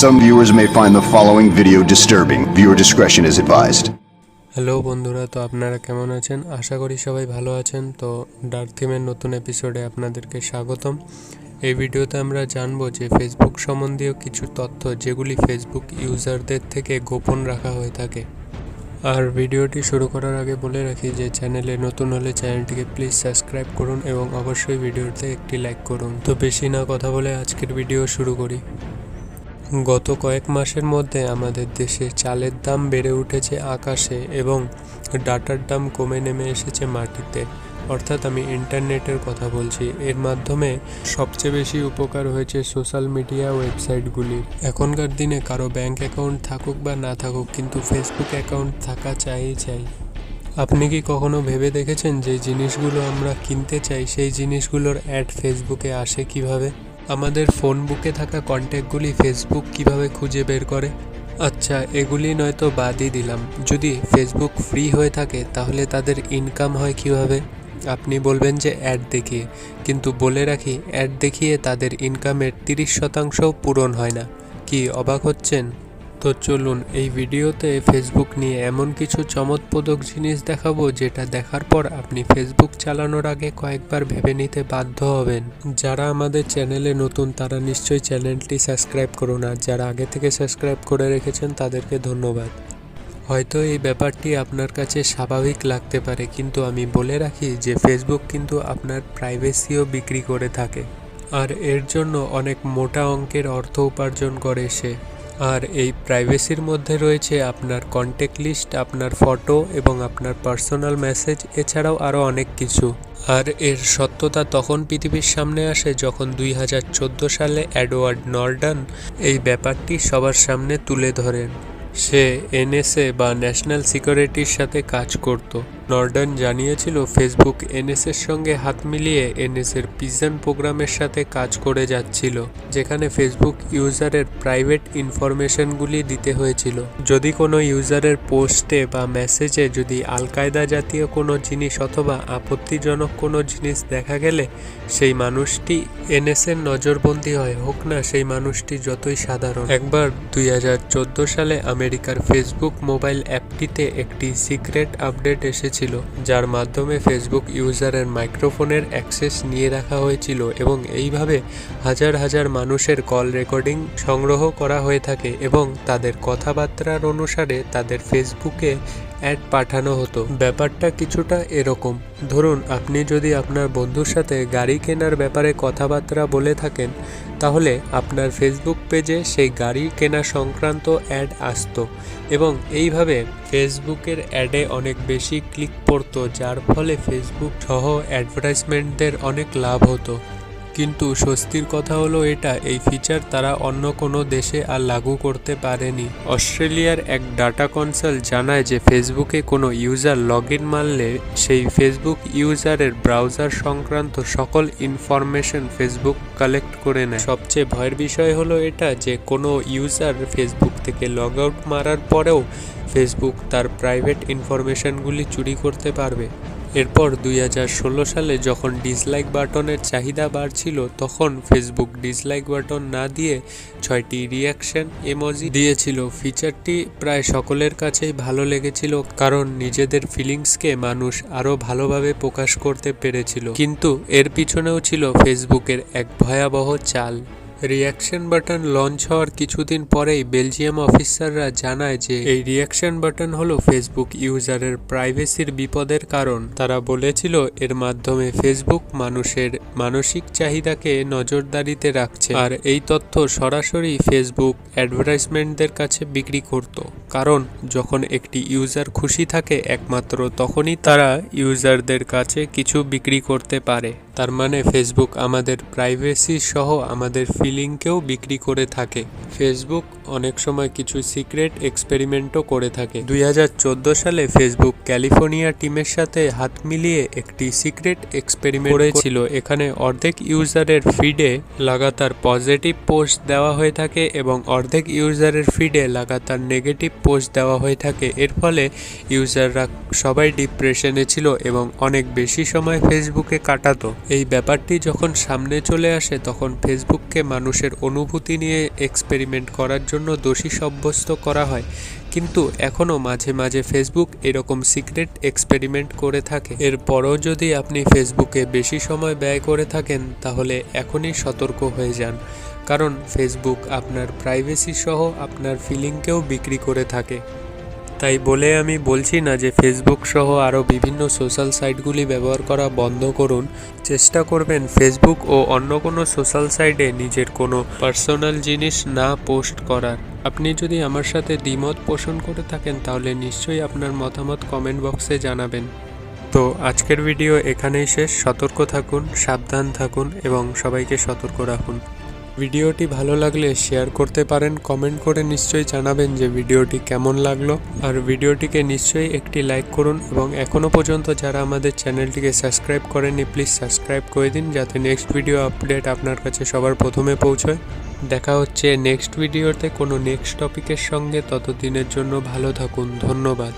Some viewers may find the following video disturbing. Viewer discretion is advised. Hello বন্ধুরা, তো আপনারা কেমন আছেন? আশা করি সবাই ভালো আছেন। তো ডার্ক থিমের নতুন এপিসোডে আপনাদেরকে স্বাগতম। এই ভিডিওতে আমরা জানবো যে ফেসবুক সম্বন্ধীয় কিছু তথ্য যেগুলি ফেসবুক ইউজারদের থেকে গোপন রাখা হয়ে থাকে। আর ভিডিওটি শুরু করার আগে বলে রাখি যে চ্যানেলে নতুন হলে চ্যানেলটিকে প্লিজ সাবস্ক্রাইব করুন এবং অবশ্যই ভিডিওতে একটি লাইক করুন। তো বেশি না কথা বলে আজকের ভিডিও শুরু করি। গত কয়েক মাসের মধ্যে আমাদের দেশে চালের দাম বেড়ে উঠেছে আকাশে এবং ডাটার দাম কমে নেমে এসেছে মাটিতে, অর্থাৎ আমি ইন্টারনেটের কথা বলছি। এর মাধ্যমে সবচেয়ে বেশি উপকার হয়েছে সোশ্যাল মিডিয়া ওয়েবসাইটগুলির। এখনকার দিনে কারো ব্যাংক অ্যাকাউন্ট থাকুক বা না থাকুক, কিন্তু ফেসবুক অ্যাকাউন্ট থাকা চাই। আপনি কি কখনো ভেবে দেখেছেন যে জিনিসগুলো আমরা কিনতে চাই সেই জিনিসগুলোর অ্যাড ফেসবুকে আসে কিভাবে? আমাদের ফোন বুকে থাকা কন্ট্যাক্টগুলি ফেসবুক কিভাবে খুঁজে বের করে? আচ্ছা, এগুলি নয়তো বাদই দিলাম, যদি ফেসবুক ফ্রি হয়ে থাকে তাহলে তাদের ইনকাম হয় কিভাবে? আপনি বলবেন যে অ্যাড দেখিয়ে, কিন্তু বলে রাখি অ্যাড দেখিয়ে তাদের ইনকামের 30% পূরণ হয় না। কি অবাক হচ্ছেন? তো চলুন এই ভিডিওতে ফেসবুক নিয়ে এমন কিছু চমৎপ্রদক জিনিস দেখাবো যেটা দেখার পর আপনি ফেসবুক চালানোর আগে কয়েকবার ভেবে নিতে বাধ্য হবেন। যারা আমাদের চ্যানেলে নতুন তারা নিশ্চয়ই চ্যানেলটি সাবস্ক্রাইব করুন, আর যারা আগে থেকে সাবস্ক্রাইব করে রেখেছেন তাদেরকে ধন্যবাদ। হয়তো এই ব্যাপারটি আপনার কাছে স্বাভাবিক লাগতে পারে, কিন্তু আমি বলে রাখি যে ফেসবুক কিন্তু আপনার প্রাইভেসিও বিক্রি করে থাকে, আর এর জন্য অনেক মোটা অঙ্কের অর্থ উপার্জন করে সে। আর এই প্রাইভেসির মধ্যে রয়েছে আপনার কন্ট্যাক্ট লিস্ট, আপনার ফটো এবং আপনার পার্সোনাল মেসেজ, এছাড়াও আরও অনেক কিছু। আর এর সত্যতা তখন পৃথিবীর সামনে আসে যখন 2014 সালে এডওয়ার্ড নর্ডন এই ব্যাপারটি সবার সামনে তুলে ধরেন। সে এনএসএ বা ন্যাশনাল সিকিউরিটির সাথে কাজ করত। নর্ডন জানিয়েছিল ফেসবুক এনএসএর সঙ্গে হাত মিলিয়ে এনএসএর পিজন প্রোগ্রামের সাথে কাজ করে যাচ্ছিল, যেখানে ফেসবুক ইউজারের প্রাইভেট ইনফরমেশনগুলি দিতে হয়েছিল। যদি কোনো ইউজারের পোস্টে বা মেসেজে যদি আল কায়দা জাতীয় কোনো জিনিস অথবা আপত্তিজনক কোনো জিনিস দেখা গেলে সেই মানুষটি এনএসএর নজরবন্দি হয়, হোক না সেই মানুষটি যতই সাধারণ। একবার 2014 সালে আমেরিকার ফেসবুক মোবাইল অ্যাপটিতে একটি সিক্রেট আপডেট এসেছিল, যার মাধ্যমে ফেসবুক ইউজারের মাইক্রোফোনের অ্যাক্সেস নিয়ে রাখা হয়েছিল এবং এইভাবে হাজার হাজার মানুষের কল রেকর্ডিং সংগ্রহ করা হয়ে থাকে এবং তাদের কথাবার্তার অনুসারে তাদের ফেসবুকে অ্যাড পাঠানো হতো। ব্যাপারটা কিছুটা এরকম, ধরুন আপনি যদি আপনার বন্ধুর সাথে গাড়ি কেনার ব্যাপারে কথাবার্তা বলে থাকেন, তাহলে আপনার ফেসবুক পেজে সেই গাড়ি কেনা সংক্রান্ত অ্যাড আসতো এবং এইভাবে ফেসবুকের অ্যাডে অনেক বেশি ক্লিক পড়তো, যার ফলে ফেসবুক সহ অ্যাডভার্টাইজমেন্টদের অনেক লাভ হতো। কিন্তু স্বস্তির কথা হলো এটা, এই ফিচার তারা অন্য কোনো দেশে আর লাগু করতে পারেনি। অস্ট্রেলিয়ার এক ডাটা কনসাল্ট জানায় যে ফেসবুকে কোনো ইউজার লগ ইন মারলে সেই ফেসবুক ইউজারের ব্রাউজার সংক্রান্ত সকল ইনফরমেশন ফেসবুক কালেক্ট করে নেয়। সবচেয়ে ভয়ের বিষয় হলো এটা যে কোনো ইউজার ফেসবুক থেকে লগ আউট মারার পরেও ফেসবুক তার প্রাইভেট ইনফরমেশনগুলি চুরি করতে পারবে। এরপর 2016 সালে যখন ডিসলাইক বাটনের চাহিদা বাড়ছিল, তখন ফেসবুক ডিসলাইক বাটন না দিয়ে 6টি রিয়াকশন ইমোজি দিয়েছিল। ফিচারটি প্রায় সকলের কাছেই ভালো লেগেছিল, কারণ নিজেদের ফিলিংসকে মানুষ আরও ভালোভাবে প্রকাশ করতে পেরেছিল। কিন্তু এর পিছনেও ছিল ফেসবুকের এক ভয়াবহ চাল। রিয়াকশন বাটন লঞ্চ হওয়ার কিছুদিন পরেই বেলজিয়াম অফিসাররা জানায় যে এই রিয়াকশন বাটন হলো ফেসবুক ইউজারের প্রাইভেসির বিপদের কারণ। তারা বলেছিল এর মাধ্যমে ফেসবুক মানুষের মানসিক চাহিদাকে নজরদারিতে রাখছে, আর এই তথ্য সরাসরি ফেসবুক অ্যাডভার্টাইজমেন্টদের কাছে বিক্রি করত। কারণ যখন একটি ইউজার খুশি থাকে একমাত্র তখনই তারা ইউজারদের কাছে কিছু বিক্রি করতে পারে। তার মানে ফেসবুক আমাদের প্রাইভেসি সহ আমাদের ফিলিংকেও বিক্রি করে থাকে। ফেসবুক অনেক সময় কিছু সিক্রেট এক্সপেরিমেন্টও করে থাকে। 2014 সালে ফেসবুক ক্যালিফোর্নিয়া টিমের সাথে হাত মিলিয়ে একটি সিক্রেট এক্সপেরিমেন্ট করেছিল। এখানে অর্ধেক ইউজারের ফিডে লাগাতার পজিটিভ পোস্ট দেওয়া হয়ে থাকে এবং অর্ধেক ইউজারের ফিডে লাগাতার নেগেটিভ পোস্ট দেওয়া হয়ে থাকে। এর ফলে ইউজাররা সবাই ডিপ্রেশনে ছিল এবং অনেক বেশি সময় ফেসবুকে কাটাতো। এই ব্যাপারটি যখন সামনে চলে আসে তখন ফেসবুককে মানুষের অনুভূতি নিয়ে এক্সপেরিমেন্ট করার জন্য দোষী সাব্যস্ত করা হয়, কিন্তু এখনও মাঝে মাঝে ফেসবুক এরকম সিক্রেট এক্সপেরিমেন্ট করে থাকে। এরপরও যদি আপনি ফেসবুকে বেশি সময় ব্যয় করে থাকেন তাহলে এখনই সতর্ক হয়ে যান, কারণ ফেসবুক আপনার প্রাইভেসি সহ আপনার ফিলিংকেও বিক্রি করে থাকে। তাই বলে আমি বলছি না যে ফেসবুক সহ আরও বিভিন্ন সোশ্যাল সাইটগুলি ব্যবহার করা বন্ধ করুন। চেষ্টা করবেন ফেসবুক ও অন্য কোনো সোশ্যাল সাইটে নিজের কোনো পার্সোনাল জিনিস না পোস্ট করার। আপনি যদি আমার সাথে দ্বিমত পোষণ করে থাকেন তাহলে নিশ্চয়ই আপনার মতামত কমেন্ট বক্সে জানাবেন। তো আজকের ভিডিও এখানেই শেষ। সতর্ক থাকুন, সাবধান থাকুন এবং সবাইকে সতর্ক রাখুন। ভিডিওটি ভালো লাগলে শেয়ার করতে পারেন, কমেন্ট করে নিশ্চয়ই জানাবেন যে ভিডিওটি কেমন লাগলো। আর ভিডিওটিকে নিশ্চয়ই একটি লাইক করুন এবং এখনও পর্যন্ত যারা আমাদের চ্যানেলটিকে সাবস্ক্রাইব করেননি প্লিজ সাবস্ক্রাইব করে দিন, যাতে নেক্সট ভিডিও আপডেট আপনার কাছে সবার প্রথমে পৌঁছয়। দেখা হচ্ছে নেক্সট ভিডিওতে কোনো নেক্সট টপিকের সঙ্গে। ততদিনের জন্য ভালো থাকুন। ধন্যবাদ।